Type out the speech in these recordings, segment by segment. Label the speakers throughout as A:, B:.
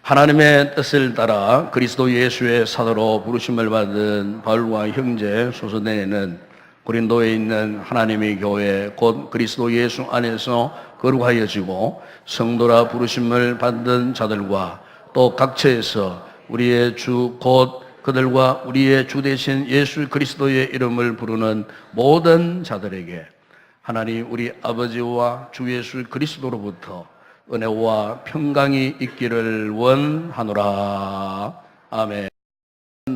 A: 하나님의 뜻을 따라 그리스도 예수의 사도로 부르심을 받은 바울과 형제 소서대는 고린도에 있는 하나님의 교회 곧 그리스도 예수 안에서 거룩하여지고 성도라 부르심을 받은 자들과 또 각처에서 우리의 주 곧 그들과 우리의 주 되신 예수 그리스도의 이름을 부르는 모든 자들에게 하나님 우리 아버지와 주 예수 그리스도로부터 은혜와 평강이 있기를 원하노라. 아멘.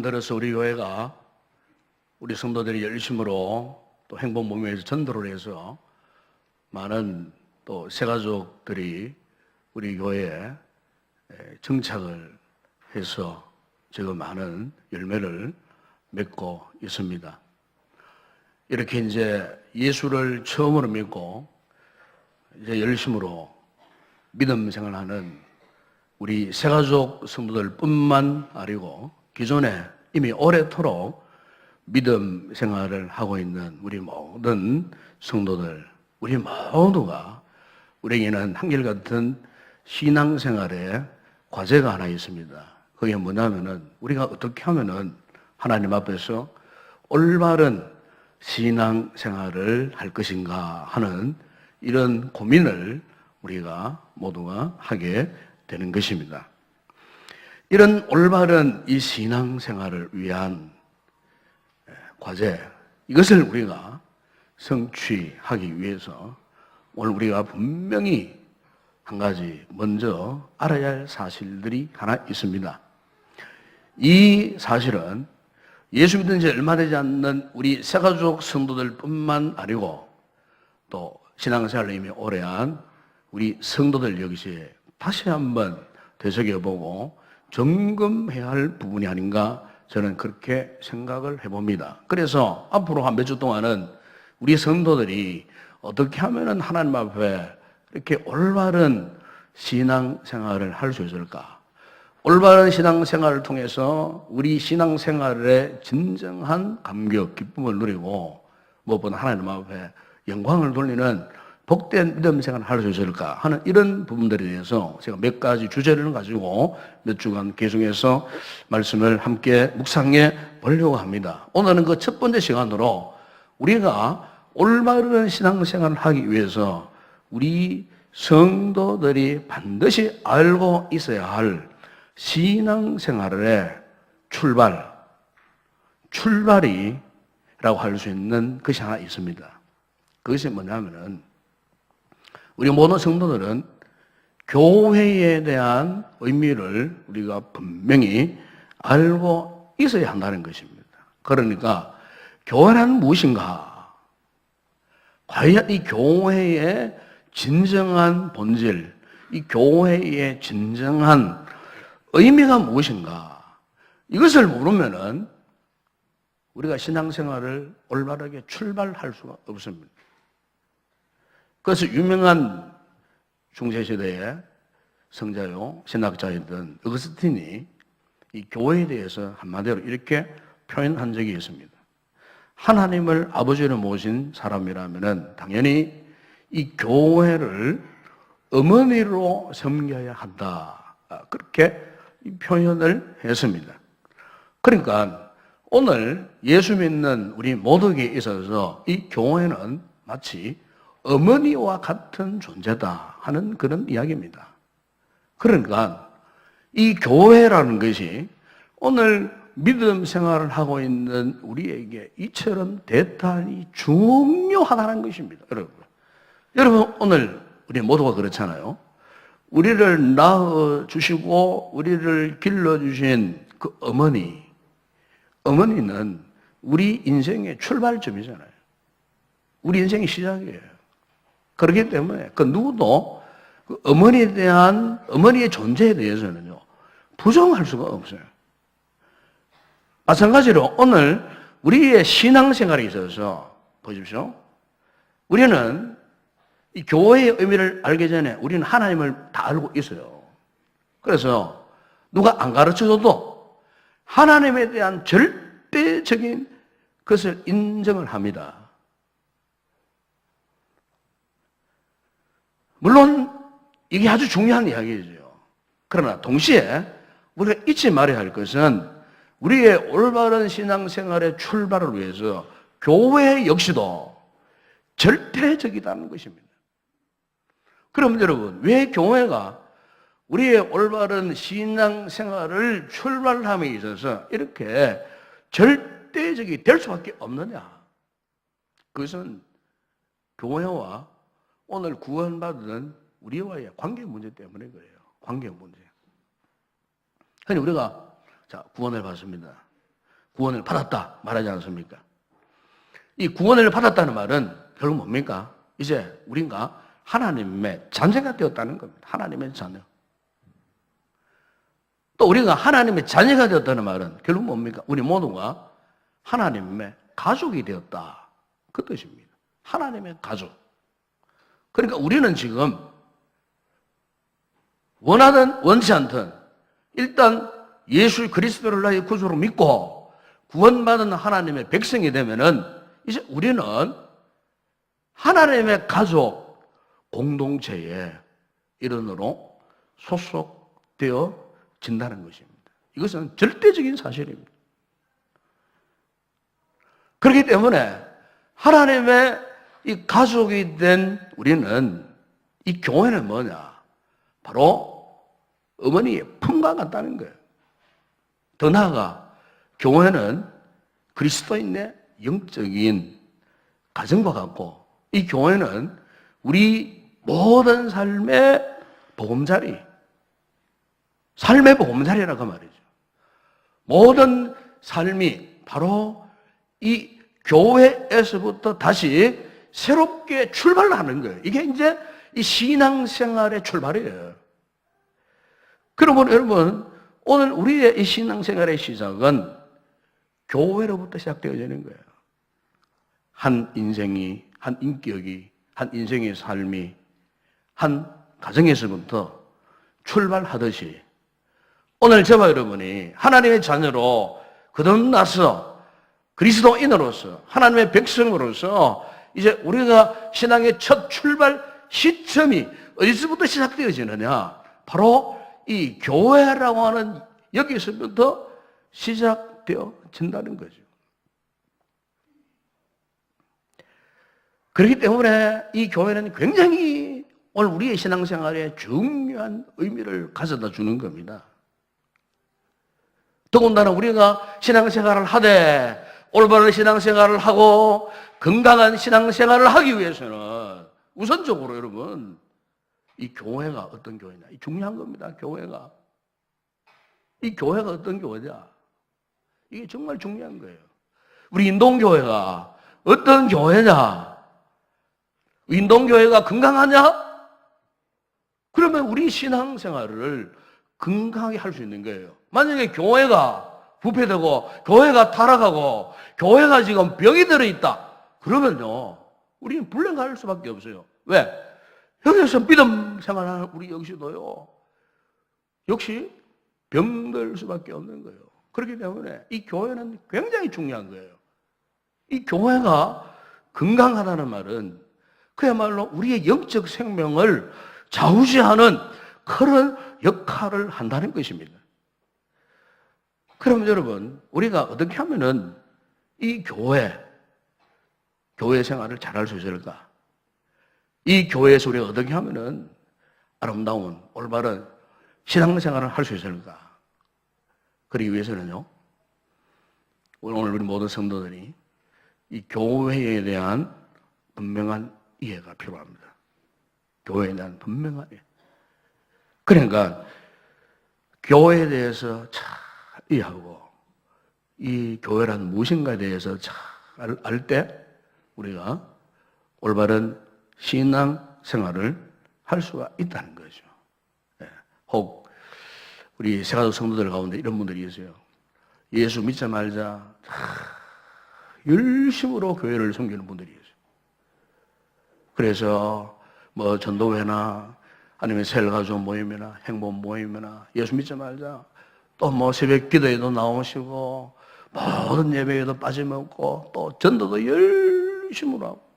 A: 들어서 우리 교회가 우리 성도들이 열심으로 또 행복모임에서 전도를 해서 많은 또 새가족들이 우리 교회에 정착을 해서 지금 많은 열매를 맺고 있습니다. 이렇게 이제 예수를 처음으로 믿고 이제 열심으로 믿음 생활하는 우리 새가족 성도들 뿐만 아니고 기존에 이미 오래도록 믿음 생활을 하고 있는 우리 모든 성도들, 우리 모두가 우리에게는 한결같은 신앙생활의 과제가 하나 있습니다. 그게 뭐냐면은 우리가 어떻게 하면은 하나님 앞에서 올바른 신앙생활을 할 것인가 하는 이런 고민을 우리가 모두가 하게 되는 것입니다. 이런 올바른 이 신앙생활을 위한 과제, 이것을 우리가 성취하기 위해서 오늘 우리가 분명히 한 가지 먼저 알아야 할 사실들이 하나 있습니다. 이 사실은 예수 믿은 지 얼마 되지 않는 우리 새가족 성도들 뿐만 아니고 또 신앙생활을 이미 오래한 우리 성도들 역시 다시 한번 되새겨보고 점검해야 할 부분이 아닌가 저는 그렇게 생각을 해봅니다. 그래서 앞으로 한 몇 주 동안은 우리 성도들이 어떻게 하면 하나님 앞에 이렇게 올바른 신앙생활을 할 수 있을까? 올바른 신앙생활을 통해서 우리 신앙생활의 진정한 감격, 기쁨을 누리고 무엇보다 하나님 앞에 영광을 돌리는 복된 믿음 생활을 할 수 있을까 하는 이런 부분들에 대해서 제가 몇 가지 주제를 가지고 몇 주간 계속해서 말씀을 함께 묵상해 보려고 합니다. 오늘은 그 첫 번째 시간으로 우리가 올바른 신앙생활을 하기 위해서 우리 성도들이 반드시 알고 있어야 할 신앙생활의 출발이라고 할 수 있는 것이 하나 있습니다. 그것이 뭐냐면은 우리 모든 성도들은 교회에 대한 의미를 우리가 분명히 알고 있어야 한다는 것입니다. 그러니까 교회란 무엇인가? 과연 이 교회의 진정한 본질, 이 교회의 진정한 의미가 무엇인가? 이것을 모르면은 우리가 신앙생활을 올바르게 출발할 수가 없습니다. 그래서 유명한 중세시대의 성자요, 신학자였던 어거스틴이 이 교회에 대해서 한마디로 이렇게 표현한 적이 있습니다. 하나님을 아버지로 모신 사람이라면 당연히 이 교회를 어머니로 섬겨야 한다. 그렇게 표현을 했습니다. 그러니까 오늘 예수 믿는 우리 모두에게 있어서 이 교회는 마치 어머니와 같은 존재다 하는 그런 이야기입니다. 그러니까 이 교회라는 것이 오늘 믿음 생활을 하고 있는 우리에게 이처럼 대단히 중요하다는 것입니다. 여러분 오늘 우리 모두가 그렇잖아요. 우리를 낳아주시고 우리를 길러주신 그 어머니는 우리 인생의 출발점이잖아요. 우리 인생의 시작이에요. 그렇기 때문에 그 누구도 그 어머니에 대한 어머니의 존재에 대해서는요 부정할 수가 없어요. 마찬가지로 오늘 우리의 신앙생활에 있어서 보십시오. 우리는 이 교회의 의미를 알기 전에 우리는 하나님을 다 알고 있어요. 그래서 누가 안 가르쳐줘도 하나님에 대한 절대적인 것을 인정을 합니다. 물론 이게 아주 중요한 이야기죠. 그러나 동시에 우리가 잊지 말아야 할 것은 우리의 올바른 신앙생활의 출발을 위해서 교회 역시도 절대적이다는 것입니다. 그럼 여러분, 왜 교회가 우리의 올바른 신앙생활을 출발함에 있어서 이렇게 절대적이 될 수밖에 없느냐? 그것은 교회와 오늘 구원받은 우리와의 관계 문제 때문에 그래요. 관계 문제. 그러니 우리가 자, 구원을 받습니다. 구원을 받았다 말하지 않습니까? 이 구원을 받았다는 말은 결국 뭡니까? 이제 우리가 하나님의 자녀가 되었다는 겁니다. 하나님의 자녀. 또 우리가 하나님의 자녀가 되었다는 말은 결국 뭡니까? 우리 모두가 하나님의 가족이 되었다. 그 뜻입니다. 하나님의 가족. 그러니까 우리는 지금 원하든 원치 않든 일단 예수 그리스도를 나의 구주로 믿고 구원받은 하나님의 백성이 되면은 이제 우리는 하나님의 가족 공동체의 일원으로 소속되어진다는 것입니다. 이것은 절대적인 사실입니다. 그렇기 때문에 하나님의 이 가족이 된 우리는 이 교회는 뭐냐? 바로 어머니의 품과 같다는 거예요. 더 나아가 교회는 그리스도인의 영적인 가정과 같고 이 교회는 우리 모든 삶의 보금자리, 삶의 보금자리라고 말이죠. 모든 삶이 바로 이 교회에서부터 다시 새롭게 출발하는 거예요. 이게 이제 이 신앙생활의 출발이에요. 그러면 여러분, 오늘 우리의 이 신앙생활의 시작은 교회로부터 시작되어지는 거예요. 한 인생이, 한 인격이, 한 인생의 삶이 한 가정에서부터 출발하듯이 오늘 저와 여러분이 하나님의 자녀로 거듭나서 그리스도인으로서 하나님의 백성으로서 이제 우리가 신앙의 첫 출발 시점이 어디서부터 시작되어지느냐? 바로 이 교회라고 하는 여기서부터 시작되어진다는 거죠. 그렇기 때문에 이 교회는 굉장히 오늘 우리의 신앙생활에 중요한 의미를 가져다 주는 겁니다. 더군다나 우리가 신앙생활을 하되 올바른 신앙생활을 하고 건강한 신앙생활을 하기 위해서는 우선적으로 여러분 이 교회가 어떤 교회냐? 이 중요한 겁니다. 교회가. 이 교회가 어떤 교회냐? 이게 정말 중요한 거예요. 우리 인동교회가 어떤 교회냐? 인동교회가 건강하냐? 그러면 우리 신앙생활을 건강하게 할 수 있는 거예요. 만약에 교회가 부패되고 교회가 타락하고 교회가 지금 병이 들어있다. 그러면요. 우리는 불행할 수밖에 없어요. 왜? 여기서 믿음 생활하는 우리 역시도요. 역시 병들 수밖에 없는 거예요. 그렇기 때문에 이 교회는 굉장히 중요한 거예요. 이 교회가 건강하다는 말은 그야말로 우리의 영적 생명을 좌우지하는 그런 역할을 한다는 것입니다. 그럼 여러분, 우리가 어떻게 하면은 이 교회 생활을 잘할 수 있을까? 이 교회에서 우리가 어떻게 하면은 아름다운, 올바른 신앙생활을 할 수 있을까? 그러기 위해서는요, 오늘 우리 모든 성도들이 이 교회에 대한 분명한 이해가 필요합니다. 교회에 대한 분명한 이해. 그러니까 교회에 대해서 잘 이해하고 이 교회란 무엇인가에 대해서 잘 알 때 우리가 올바른 신앙 생활을 할 수가 있다는 거죠. 혹 우리 세가족 성도들 가운데 이런 분들이 있어요. 예수 믿자 말자 열심으로 교회를 섬기는 분들이 있어요. 그래서 뭐 전도회나 아니면 셀가족 모임이나 행복 모임이나 예수 믿자 말자 또 뭐 새벽 기도에도 나오시고 모든 예배에도 빠짐없고 또 전도도 열심으로 하고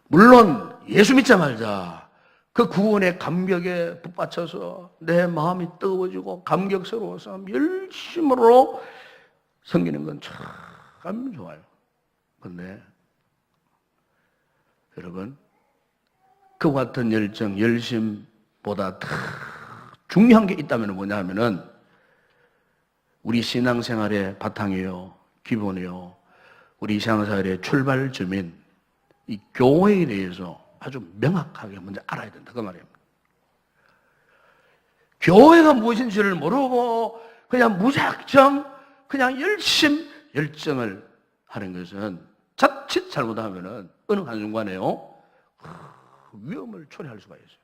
A: 물론 예수 믿자 말자 그 구원의 감격에 붙받쳐서 내 마음이 뜨거워지고 감격스러워서 열심으로 섬기는 건 참 좋아요. 근데 여러분, 그와 같은 열정, 열심보다 더 중요한 게 있다면 뭐냐 하면은 우리 신앙생활의 바탕이요, 기본이요, 우리 신앙생활의 출발점인 이 교회에 대해서 아주 명확하게 먼저 알아야 된다, 그 말입니다. 교회가 무엇인지를 모르고 그냥 무작정 그냥 열정을 하는 것은 자칫 잘못하면은 어느 한순간에요 위험을 초래할 수가 있어요.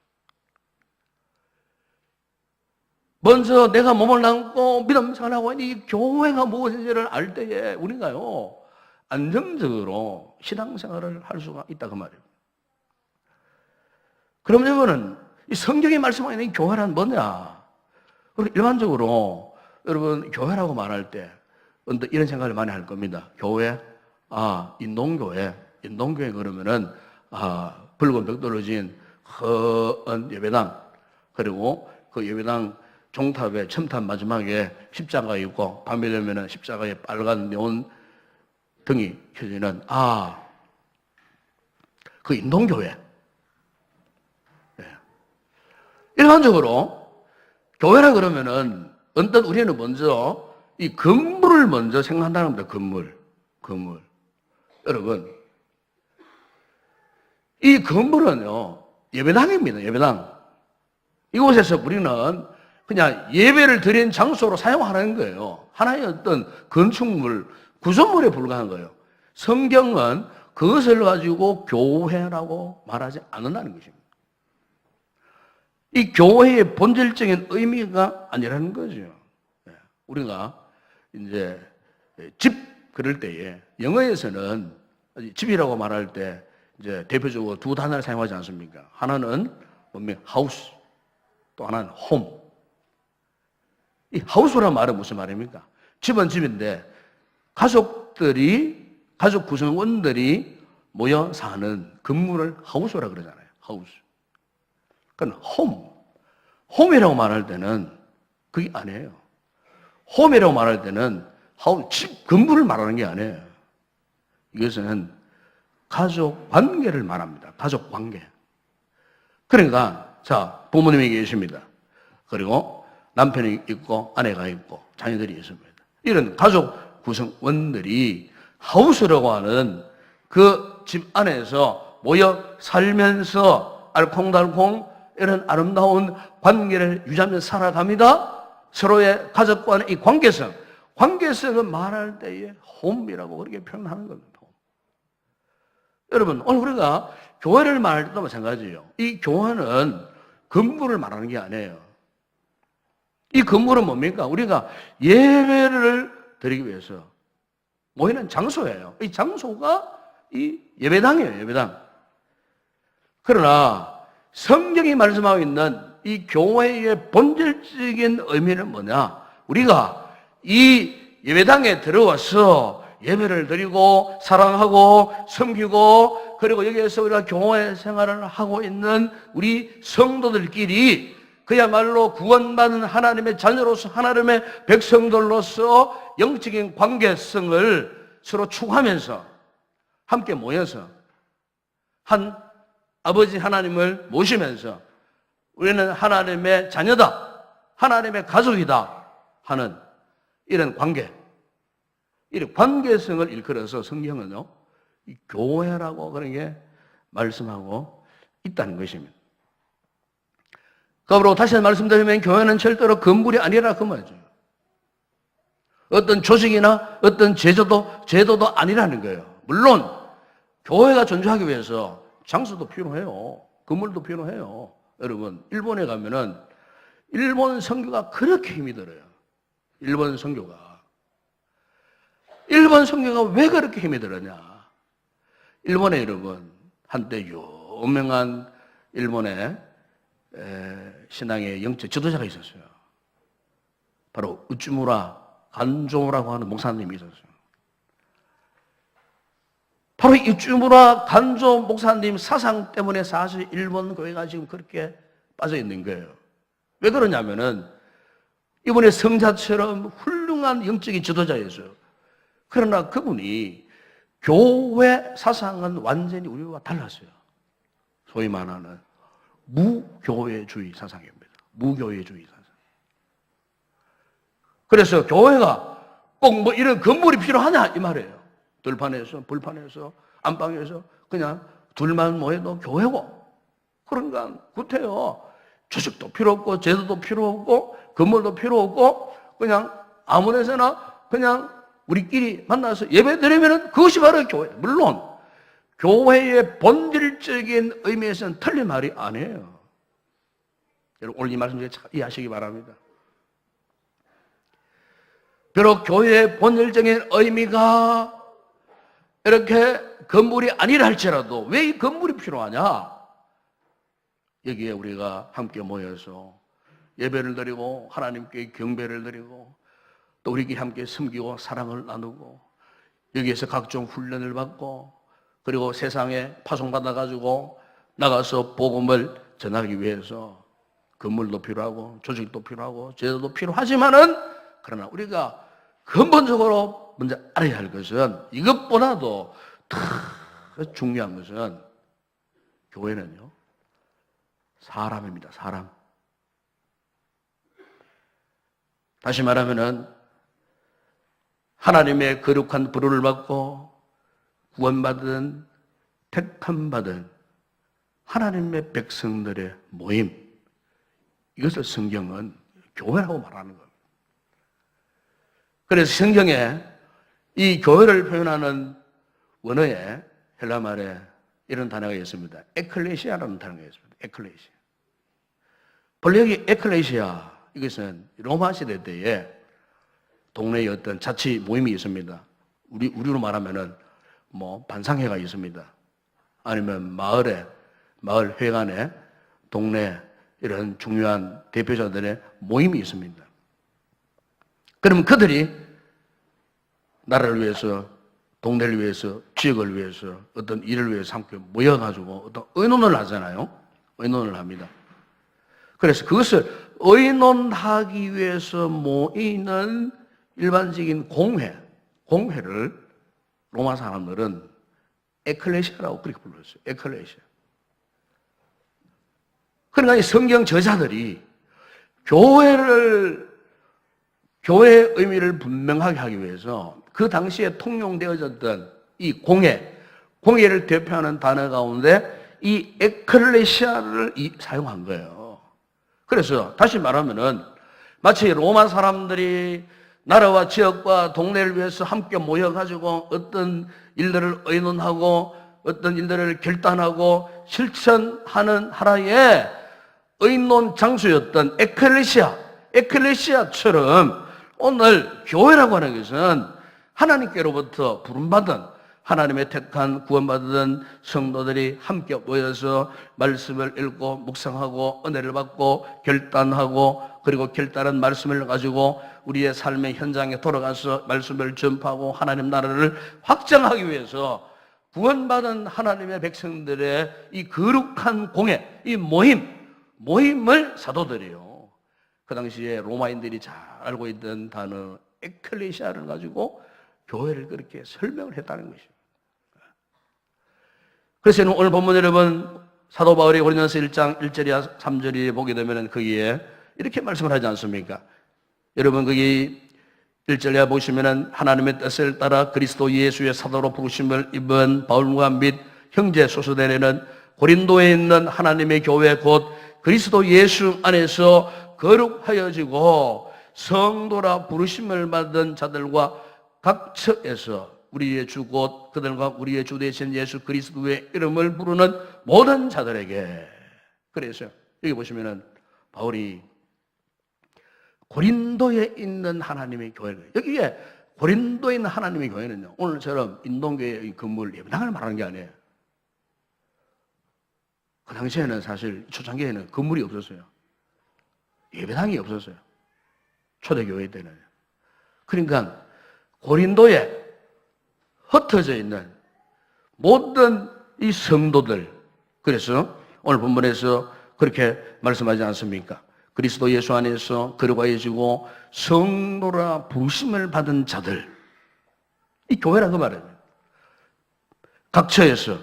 A: 먼저 내가 몸을 담고 믿음 생활하고 이 교회가 무엇인지를 알 때에 우리가요 안정적으로 신앙생활을 할 수가 있다, 그 말이에요. 그럼 여러분은 이 성경에 말씀하는 이 교회란 뭐냐? 일반적으로 여러분 교회라고 말할 때 이런 생각을 많이 할 겁니다. 교회, 인동교회 그러면은 붉은 벽 떨어진 헌 예배당, 그리고 그 예배당 종탑에 첨탑 마지막에 십자가 있고 밤이 되면은 십자가에 빨간 네온 등이 켜지는 그 인동교회. 네. 일반적으로 교회라 그러면은 언뜻 우리는 먼저 이 건물을 먼저 생각한다는 겁니다. 건물. 여러분, 이 건물은요 예배당입니다. 예배당. 이곳에서 우리는 그냥 예배를 드린 장소로 사용하는 거예요. 하나의 어떤 건축물, 구조물에 불과한 거예요. 성경은 그것을 가지고 교회라고 말하지 않는다는 것입니다. 이 교회의 본질적인 의미가 아니라는 거죠. 우리가 이제 집 그럴 때에 영어에서는 집이라고 말할 때 이제 대표적으로 두 단어를 사용하지 않습니까? 하나는 뭡니까? 하우스, 또 하나는 홈. 이 하우스란 말은 무슨 말입니까? 집은 집인데 가족 구성원들이 모여 사는 건물을 하우스라 그러잖아요. 하우스. 그러니까 홈이라고 말할 때는 그게 아니에요. 홈이라고 말할 때는 집 건물을 말하는 게 아니에요. 이것은 가족 관계를 말합니다. 가족 관계. 그러니까 자, 부모님이 계십니다. 그리고 남편이 있고 아내가 있고 자녀들이 있습니다. 이런 가족 구성원들이 하우스라고 하는 그 집 안에서 모여 살면서 알콩달콩 이런 아름다운 관계를 유지하며 살아갑니다. 서로의 가족 간의 이 관계성을 말할 때에 홈이라고 그렇게 표현하는 겁니다. 여러분, 오늘 우리가 교회를 말할 때도 마찬가지예요. 이 교회는 건물을 말하는 게 아니에요. 이 건물은 뭡니까? 우리가 예배를 드리기 위해서 모이는 장소예요. 이 장소가 이 예배당이에요, 예배당. 그러나 성경이 말씀하고 있는 이 교회의 본질적인 의미는 뭐냐? 우리가 이 예배당에 들어와서 예배를 드리고 사랑하고 섬기고 그리고 여기에서 우리가 교회 생활을 하고 있는 우리 성도들끼리 그야말로 구원받은 하나님의 자녀로서 하나님의 백성들로서 영적인 관계성을 서로 추구하면서 함께 모여서 한 아버지 하나님을 모시면서 우리는 하나님의 자녀다, 하나님의 가족이다 하는 이런 관계, 이런 관계성을 일컬어서 성경은요, 이 교회라고 그런 게 말씀하고 있다는 것입니다. 그러므로 다시 말씀드리면 교회는 절대로 건물이 아니라 그 말이죠. 어떤 조직이나 어떤 제도도 아니라는 거예요. 물론 교회가 존재하기 위해서 장소도 필요해요. 건물도 필요해요. 여러분, 일본에 가면은 일본 선교가 그렇게 힘이 들어요. 일본 선교가 왜 그렇게 힘이 들었냐? 일본에 여러분 한때 유명한 일본의 신앙의 영적 지도자가 있었어요. 바로 우찌무라 간조라고 하는 목사님이 있었어요. 바로 이주문화 간조 목사님 사상 때문에 사실 일본 교회가 지금 그렇게 빠져 있는 거예요. 왜 그러냐면은 이번에 성자처럼 훌륭한 영적인 지도자였어요. 그러나 그분이 교회 사상은 완전히 우리와 달랐어요. 소위 말하는 무교회주의 사상입니다. 무교회주의 사상. 그래서 교회가 꼭 뭐 이런 건물이 필요하냐 이 말이에요. 들판에서, 불판에서, 안방에서 그냥 둘만 모여도 교회고. 그러니까 구태여. 주식도 필요 없고 제도도 필요 없고 건물도 필요 없고 그냥 아무 데서나 그냥 우리끼리 만나서 예배드리면 그것이 바로 교회. 물론 교회의 본질적인 의미에서는 틀린 말이 아니에요. 여러분 오늘 이 말씀 잘 이해하시기 바랍니다. 비록 교회의 본질적인 의미가 이렇게 건물이 아니라 할지라도 왜 이 건물이 필요하냐? 여기에 우리가 함께 모여서 예배를 드리고 하나님께 경배를 드리고 또 우리끼리 함께 섬기고 사랑을 나누고 여기에서 각종 훈련을 받고 그리고 세상에 파송받아가지고 나가서 복음을 전하기 위해서 건물도 필요하고 조직도 필요하고 제도도 필요하지만은 그러나 우리가 근본적으로 먼저 알아야 할 것은 이것보다도 더 중요한 것은 교회는요 사람입니다. 사람. 다시 말하면은 하나님의 거룩한 부름을 받고 구원받은 택함받은 하나님의 백성들의 모임 이것을 성경은 교회라고 말하는 겁니다. 그래서 성경에 이 교회를 표현하는 원어에 헬라 말에 이런 단어가 있습니다. 에클레시아라는 단어가 있습니다. 에클레시아. 본래 여기 에클레시아 이것은 로마 시대 때에 동네에 어떤 자치 모임이 있습니다. 우리로 말하면은 뭐 반상회가 있습니다. 아니면 마을 회관에 동네 이런 중요한 대표자들의 모임이 있습니다. 그러면 그들이 나라를 위해서, 동네를 위해서, 지역을 위해서, 어떤 일을 위해서 함께 모여가지고 어떤 의논을 하잖아요. 의논을 합니다. 그래서 그것을 의논하기 위해서 모이는 일반적인 공회를 로마 사람들은 에클레시아라고 그렇게 불렀어요. 에클레시아. 그러니까 이 성경 저자들이 교회의 의미를 분명하게 하기 위해서 그 당시에 통용되어졌던 이 공회를 대표하는 단어 가운데 이 에클레시아를 사용한 거예요. 그래서 다시 말하면은 마치 로마 사람들이 나라와 지역과 동네를 위해서 함께 모여가지고 어떤 일들을 의논하고 어떤 일들을 결단하고 실천하는 하나의 의논 장소였던 에클레시아처럼 오늘 교회라고 하는 것은 하나님께로부터 부름받은 하나님의 택한 구원받은 성도들이 함께 모여서 말씀을 읽고 묵상하고 은혜를 받고 결단하고 그리고 결단한 말씀을 가지고 우리의 삶의 현장에 돌아가서 말씀을 전파하고 하나님 나라를 확장하기 위해서 구원받은 하나님의 백성들의 이 거룩한 공회, 이 모임을 사도들이요. 그 당시에 로마인들이 잘 알고 있던 단어 에클레시아를 가지고 교회를 그렇게 설명을 했다는 것입니다. 그래서 오늘 본문 여러분 사도 바울이 고린도서 1장 1절이나 3절에 보게 되면 거기에 이렇게 말씀을 하지 않습니까? 여러분 거기 1절에 보시면 하나님의 뜻을 따라 그리스도 예수의 사도로 부르심을 입은 바울과 및 형제 소수대는 고린도에 있는 하나님의 교회 곧 그리스도 예수 안에서 거룩하여지고 성도라 부르심을 받은 자들과 각 처에서 우리의 주 곧 그들과 우리의 주 되신 예수 그리스도의 이름을 부르는 모든 자들에게. 그래서 여기 보시면은 바울이 고린도에 있는 하나님의 교회를, 여기에 고린도에 있는 하나님의 교회는요 오늘처럼 인동교회의 건물 예배당을 말하는 게 아니에요. 그 당시에는 사실 초창기에는 건물이 없었어요. 예배당이 없었어요. 초대교회 때는. 그러니까 고린도에 흩어져 있는 모든 이 성도들, 그래서 오늘 본문에서 그렇게 말씀하지 않습니까? 그리스도 예수 안에서 거룩하여지고 성도라 부르심을 받은 자들, 이 교회라고 말해요. 각 처에서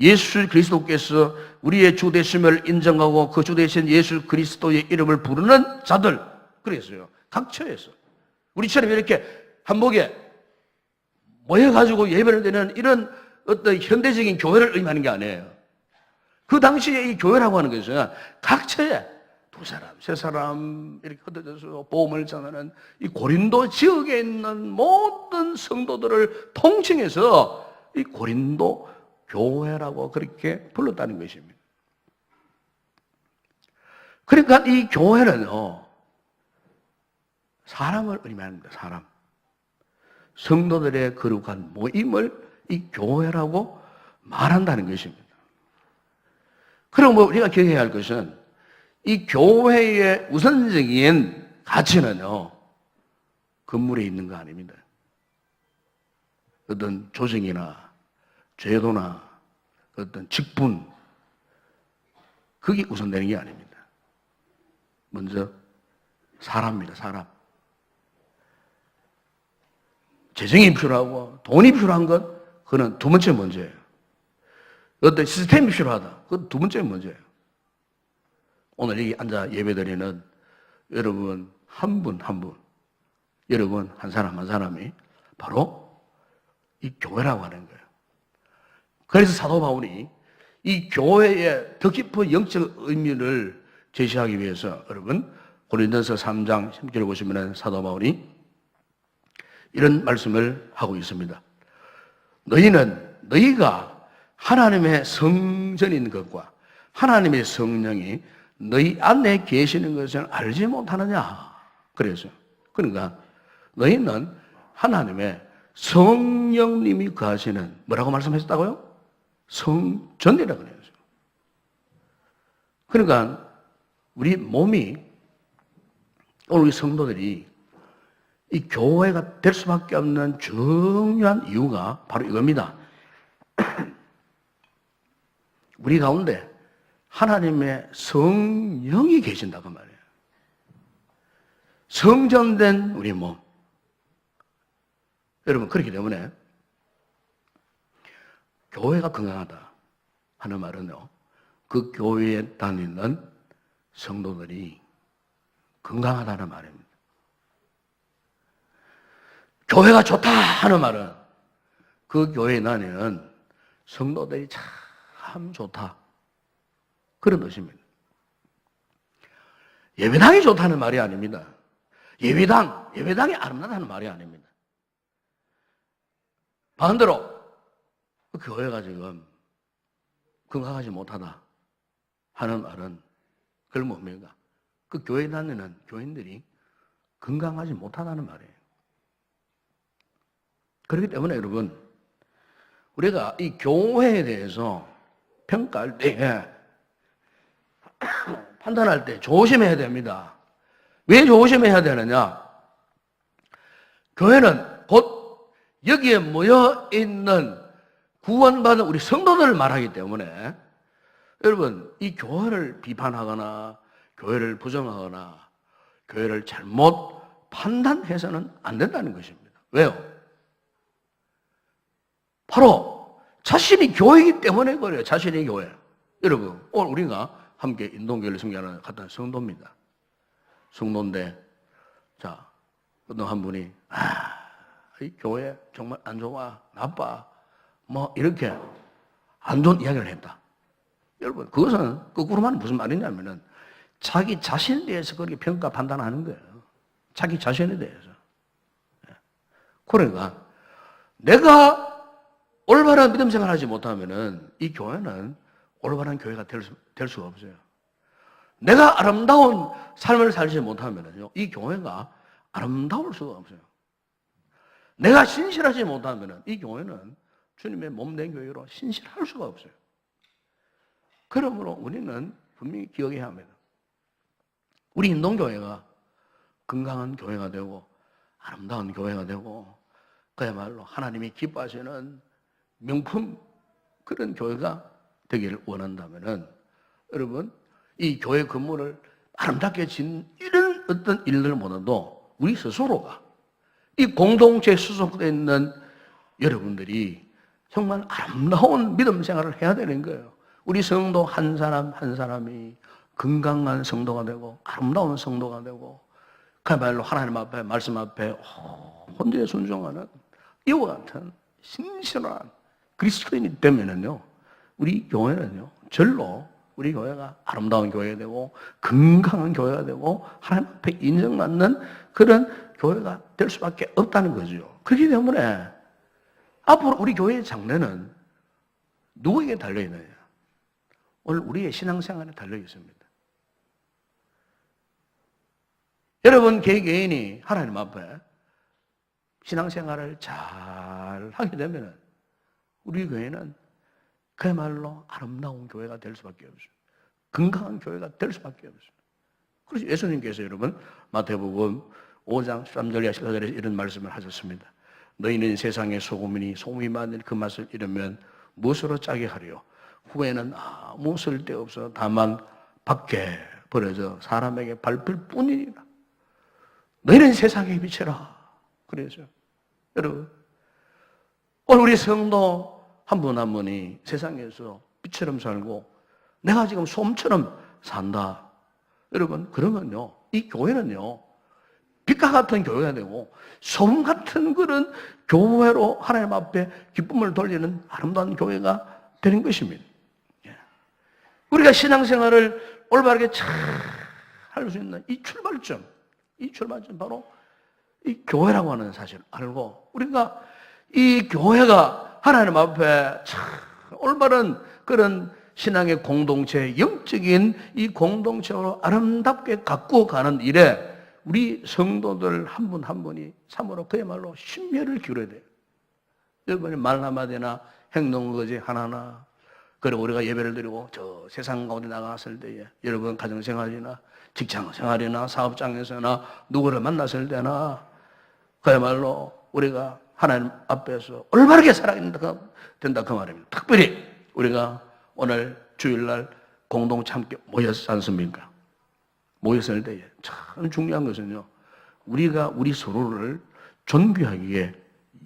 A: 예수 그리스도께서 우리의 주 되심을 인정하고 그 주 되신 예수 그리스도의 이름을 부르는 자들, 그랬어요. 각 처에서. 우리처럼 이렇게 한복에 모여가지고 예배를 드리는 이런 어떤 현대적인 교회를 의미하는 게 아니에요. 그 당시에 이 교회라고 하는 것은 각 처에 두 사람, 세 사람 이렇게 흩어져서 보험을 전하는 이 고린도 지역에 있는 모든 성도들을 통칭해서 이 고린도 교회라고 그렇게 불렀다는 것입니다. 그러니까 이 교회는요, 사람을 의미합니다. 사람. 성도들의 거룩한 모임을 이 교회라고 말한다는 것입니다. 그럼 우리가 기억해야 할 것은 이 교회의 우선적인 가치는요, 건물에 있는 거 아닙니다. 어떤 조정이나 제도나 어떤 직분, 그게 우선되는 게 아닙니다. 먼저 사람입니다. 사람. 재정이 필요하고 돈이 필요한 것, 그건 두 번째 문제예요. 어떤 시스템이 필요하다, 그건 두 번째 문제예요. 오늘 여기 앉아 예배드리는 여러분 한 분 한 분, 여러분 한 사람 한 사람이 바로 이 교회라고 하는 거예요. 그래서 사도 바울이 이 교회의 더 깊은 영적 의미를 제시하기 위해서 여러분 고린도서 3장 10절을 보시면 사도 바울이 이런 말씀을 하고 있습니다. 너희가 하나님의 성전인 것과 하나님의 성령이 너희 안에 계시는 것을 알지 못하느냐. 그러니까 너희는 하나님의 성령님이 거하시는, 뭐라고 말씀하셨다고요? 성전이라고 그래요. 그러니까 우리 몸이, 오늘 우리 성도들이 이 교회가 될 수밖에 없는 중요한 이유가 바로 이겁니다. 우리 가운데 하나님의 성령이 계신다고 말이에요. 성전된 우리 몸. 여러분, 그렇기 때문에 교회가 건강하다 하는 말은요, 그 교회에 다니는 성도들이 건강하다는 말입니다. 교회가 좋다 하는 말은 그 교회에 다니는 성도들이 참 좋다, 그런 뜻입니다. 예배당이 좋다는 말이 아닙니다. 예배당이 아름다다는 말이 아닙니다. 반대로 그 교회가 지금 건강하지 못하다 하는 말은 그걸 뭡니까? 그 교회에 다니는 교인들이 건강하지 못하다는 말이에요. 그렇기 때문에 여러분, 우리가 이 교회에 대해서 평가할 때, 판단할 때 조심해야 됩니다. 왜 조심해야 되느냐? 교회는 곧 여기에 모여 있는 구원받은 우리 성도들을 말하기 때문에 여러분, 이 교회를 비판하거나 교회를 부정하거나 교회를 잘못 판단해서는 안 된다는 것입니다. 왜요? 바로 자신이 교회이기 때문에 그래요. 자신이 교회. 여러분, 오늘 우리가 함께 인동교회를 섬기는 같은 성도입니다. 성도인데, 자, 어떤 한 분이, 이 교회 정말 안 좋아, 나빠, 뭐, 이렇게 안 좋은 이야기를 했다. 여러분, 그것은 거꾸로 말하면 무슨 말이냐면은, 자기 자신에 대해서 그렇게 평가, 판단하는 거예요. 자기 자신에 대해서. 그러니까, 내가 올바른 믿음 생활을 하지 못하면은, 이 교회는 올바른 교회가 될 수가 없어요. 내가 아름다운 삶을 살지 못하면요, 이 교회가 아름다울 수가 없어요. 내가 신실하지 못하면은 이 교회는 주님의 몸된 교회로 신실할 수가 없어요. 그러므로 우리는 분명히 기억해야 합니다. 우리 인동교회가 건강한 교회가 되고 아름다운 교회가 되고 그야말로 하나님이 기뻐하시는 명품 그런 교회가 되기를 원한다면은 여러분 이 교회 건물을 아름답게 짓는 이런 어떤 일들보다도 우리 스스로가 이 공동체에 소속되어 있는 여러분들이 정말 아름다운 믿음 생활을 해야 되는 거예요. 우리 성도 한 사람 한 사람이 건강한 성도가 되고 아름다운 성도가 되고 그야말로 하나님 앞에 말씀 앞에 혼자 순종하는 이와 같은 신실한 그리스도인이 되면은요 우리 교회는요 절로 우리 교회가 아름다운 교회가 되고 건강한 교회가 되고 하나님 앞에 인정받는 그런 교회가 될 수밖에 없다는 거죠. 그렇기 때문에 앞으로 우리 교회의 장래는 누구에게 달려있느냐? 오늘 우리의 신앙생활에 달려있습니다. 여러분 개개인이 하나님 앞에 신앙생활을 잘 하게 되면 우리 교회는 그야말로 아름다운 교회가 될 수밖에 없어요. 건강한 교회가 될 수밖에 없어요. 그래서 예수님께서 여러분 마태복음 5장 13절 14절에 이런 말씀을 하셨습니다. 너희는 세상의 소금이니 소금이 만일 그 맛을 잃으면 무엇으로 짜게 하려? 후에는 아무 쓸데없어 다만 밖에 버려져 사람에게 밟힐 뿐이니라. 너희는 세상의 빛이라. 그래서 여러분 오늘 우리 성도 한 분 한 분이 세상에서 빛처럼 살고 내가 지금 솜처럼 산다. 여러분 그러면요 이 교회는요 빛과 같은 교회가 되고 솜 같은 그런 교회로 하나님 앞에 기쁨을 돌리는 아름다운 교회가 되는 것입니다. 우리가 신앙생활을 올바르게 잘 할 수 있는 이 출발점 바로 이 교회라고 하는 사실을 알고 우리가 이 교회가 하나님 앞에 참 올바른 그런 신앙의 공동체, 영적인 이 공동체로 아름답게 가꾸어 가는 일에 우리 성도들 한 분 한 분이 참으로 그야말로 심혈을 기울여야 돼요. 여러분이 말 한마디나 행동 거지 하나하나 그리고 우리가 예배를 드리고 저 세상 가운데 나갔을 때에 여러분 가정생활이나 직장생활이나 사업장에서나 누구를 만났을 때나 그야말로 우리가 하나님 앞에서 올바르게 살아야 된다 그 말입니다. 특별히 우리가 오늘 주일날 공동체 함께 모였지 않습니까? 모였을 때에 참 중요한 것은요 우리가 우리 서로를 존귀하게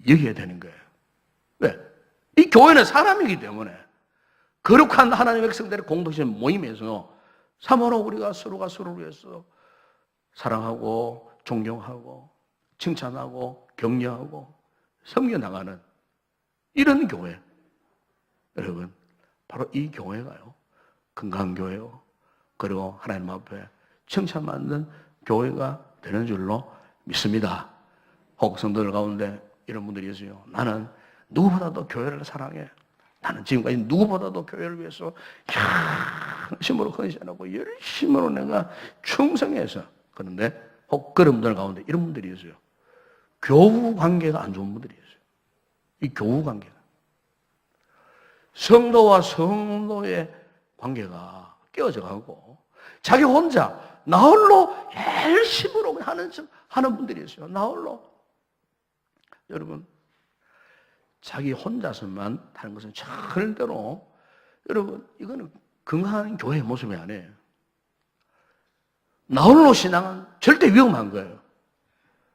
A: 여겨야 되는 거예요. 왜? 이 교회는 사람이기 때문에 거룩한 하나님의 백성들의 공동체 모임에서 참으로 우리가 서로가 서로를 위해서 사랑하고 존경하고 칭찬하고 격려하고 섬겨나가는 이런 교회 여러분 바로 이 교회가요 건강한 교회요 그리고 하나님 앞에 칭찬받는 교회가 되는 줄로 믿습니다. 혹 성도들 가운데 이런 분들이 있어요. 나는 누구보다도 교회를 사랑해. 나는 지금까지 누구보다도 교회를 위해서 열심으로 헌신하고 열심으로 내가 충성해서 그런데 혹 그런 분들 가운데 이런 분들이 있어요. 교우 관계가 안 좋은 분들이 있어요. 이 교우 관계가 성도와 성도의 관계가 깨어져 가고 자기 혼자 나홀로 열심으로 하는 분들이 있어요. 나홀로 여러분 자기 혼자서만 하는 것은 절대로 여러분 이거는 건강한 교회의 모습이 아니에요. 나홀로 신앙은 절대 위험한 거예요.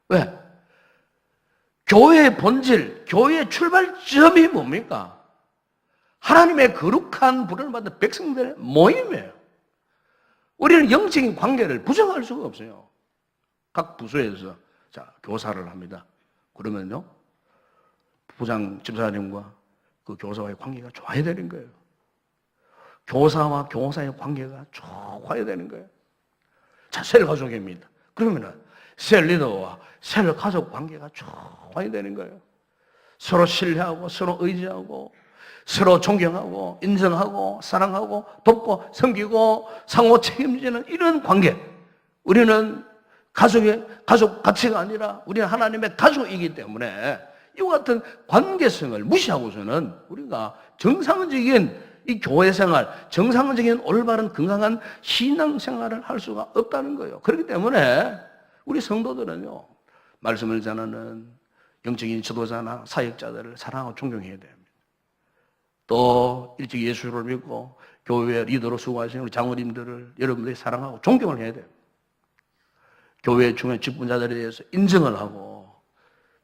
A: 왜? 교회의 본질, 교회의 출발점이 뭡니까? 하나님의 거룩한 부름을 받는 백성들의 모임이에요. 우리는 영적인 관계를 부정할 수가 없어요. 각 부서에서 자 교사를 합니다. 그러면요 부장 집사님과 그 교사와의 관계가 좋아야 되는 거예요. 교사와 교사의 관계가 좋아야 되는 거예요. 자, 셀 가족입니다. 그러면은 셀 리더와 셀 가족 관계가 좋아야 되는 거예요. 서로 신뢰하고 서로 의지하고 서로 존경하고 인정하고 사랑하고 돕고 섬기고 상호 책임지는 이런 관계. 우리는 가족 가치가 아니라 우리는 하나님의 가족이기 때문에 이와 같은 관계성을 무시하고서는 우리가 정상적인 이 교회 생활, 정상적인 올바른 건강한 신앙 생활을 할 수가 없다는 거예요. 그렇기 때문에 우리 성도들은요, 말씀을 전하는 영적인 지도자나 사역자들을 사랑하고 존경해야 됩니다. 또 일찍 예수를 믿고 교회 리더로 수고하시는 우리 장로님들을 여러분들이 사랑하고 존경을 해야 돼요. 교회 중요한 직분자들에 대해서 인정을 하고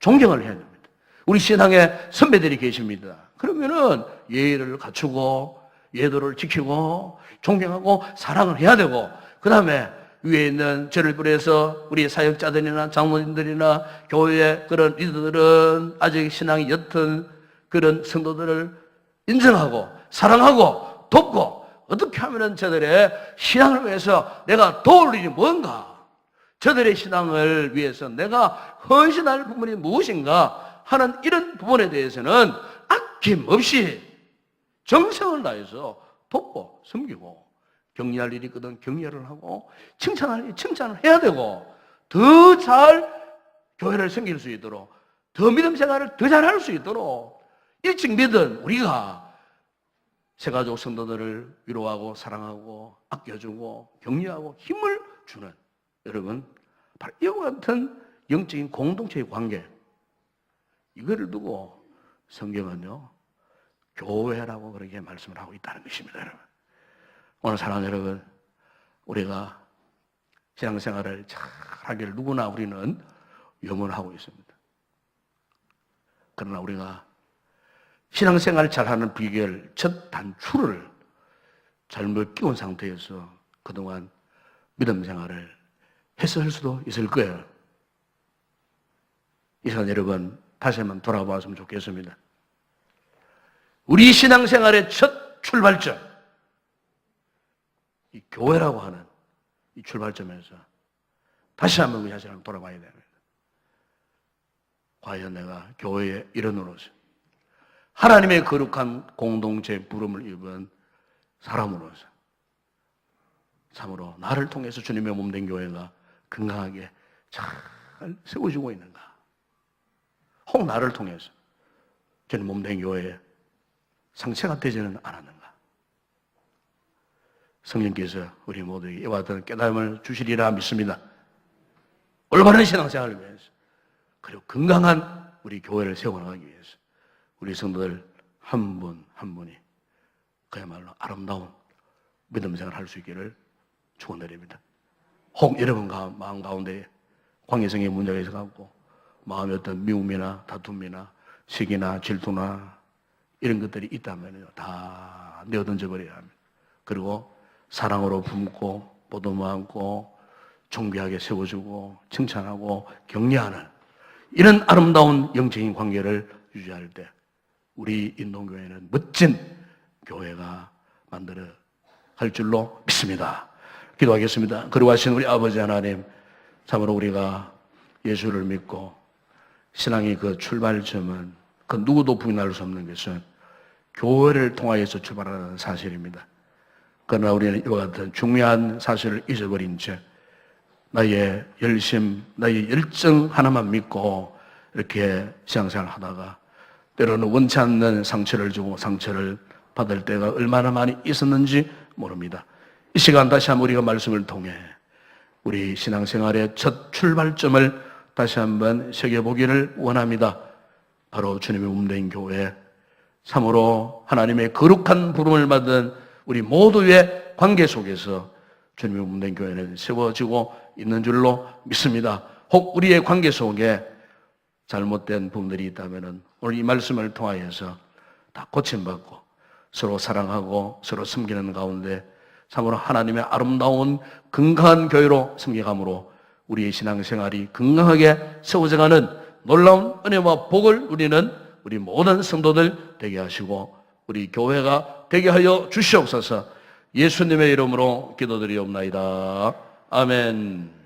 A: 존경을 해야 됩니다. 우리 신앙의 선배들이 계십니다. 그러면은 예의를 갖추고 예도를 지키고 존경하고 사랑을 해야 되고, 그 다음에 위에 있는 저를 비롯해서 우리 사역자들이나 장로님들이나 교회의 그런 리더들은 아직 신앙이 옅은 그런 성도들을 인정하고 사랑하고 돕고, 어떻게 하면 저들의 신앙을 위해서 내가 도울 일이 뭔가, 저들의 신앙을 위해서 내가 헌신할 부분이 무엇인가 하는 이런 부분에 대해서는 아낌없이 정성을 다해서 돕고 섬기고, 격려할 일이 있거든 격려를 하고, 칭찬할 일이 칭찬을 해야 되고, 더 잘 교회를 섬길 수 있도록, 더 믿음 생활을 더 잘할 수 있도록 일찍 믿은 우리가 새가족 성도들을 위로하고 사랑하고 아껴주고 격려하고 힘을 주는, 여러분 바로 이와 같은 영적인 공동체의 관계, 이거를 두고 성경은요 교회라고 그렇게 말씀을 하고 있다는 것입니다. 여러분, 오늘 사랑하는 여러분, 우리가 신앙생활을 잘 하기를 누구나 우리는 염원하고 있습니다. 그러나 우리가 신앙생활을 잘하는 비결 첫 단추를 잘못 끼운 상태에서 그동안 믿음 생활을 했을 수도 있을 거예요. 이 시간 여러분 다시 한번 돌아봤으면 좋겠습니다. 우리 신앙생활의 첫 출발점, 이 교회라고 하는 이 출발점에서 다시 한번 우리 자신을 돌아봐야 됩니다. 과연 내가 교회의 일원으로서 하나님의 거룩한 공동체 부름을 입은 사람으로서 참으로 나를 통해서 주님의 몸된 교회가 건강하게 잘 세워지고 있는가? 혹 나를 통해서 주님 몸된 교회에 상처가 되지는 않았는가? 성령께서 우리 모두에게 이와 같은 깨달음을 주시리라 믿습니다. 올바른 신앙생활을 위해서, 그리고 건강한 우리 교회를 세워나가기 위해서 우리 성도들 한 분 한 분이 그야말로 아름다운 믿음 생활을 할 수 있기를 축원드립니다. 혹 여러분 마음 가운데 관계성의 문제가 있어갖고 마음의 어떤 미움이나 다툼이나 시기나 질투나 이런 것들이 있다면요 다 내어던져 버려야 합니다. 그리고 사랑으로 품고 보듬어 안고 존귀하게 세워주고 칭찬하고 격려하는 이런 아름다운 영적인 관계를 유지할 때 우리 인동교회는 멋진 교회가 만들어 갈 줄로 믿습니다. 기도하겠습니다. 거룩하신 우리 아버지 하나님, 참으로 우리가 예수를 믿고 신앙의 그 출발점은 그 누구도 부인할 수 없는 것은 교회를 통하여서 출발하는 사실입니다. 그러나 우리는 이와 같은 중요한 사실을 잊어버린 채 나의 열심, 나의 열정 하나만 믿고 이렇게 신앙생활을 하다가 때로는 원치 않는 상처를 주고 상처를 받을 때가 얼마나 많이 있었는지 모릅니다. 이 시간 다시 한번 우리가 말씀을 통해 우리 신앙생활의 첫 출발점을 다시 한번 새겨보기를 원합니다. 바로 주님의 몸된 교회, 참으로 하나님의 거룩한 부름을 받은 우리 모두의 관계 속에서 주님의 몸된 교회는 세워지고 있는 줄로 믿습니다. 혹 우리의 관계 속에 잘못된 부분들이 있다면 오늘 이 말씀을 통하여서 다 고침받고 서로 사랑하고 서로 섬기는 가운데 참으로 하나님의 아름다운 건강한 교회로 섬겨감으로 우리의 신앙생활이 건강하게 세워져가는 놀라운 은혜와 복을 누리는 우리 모든 성도들 되게 하시고 우리 교회가 되게 하여 주시옵소서. 예수님의 이름으로 기도드리옵나이다. 아멘.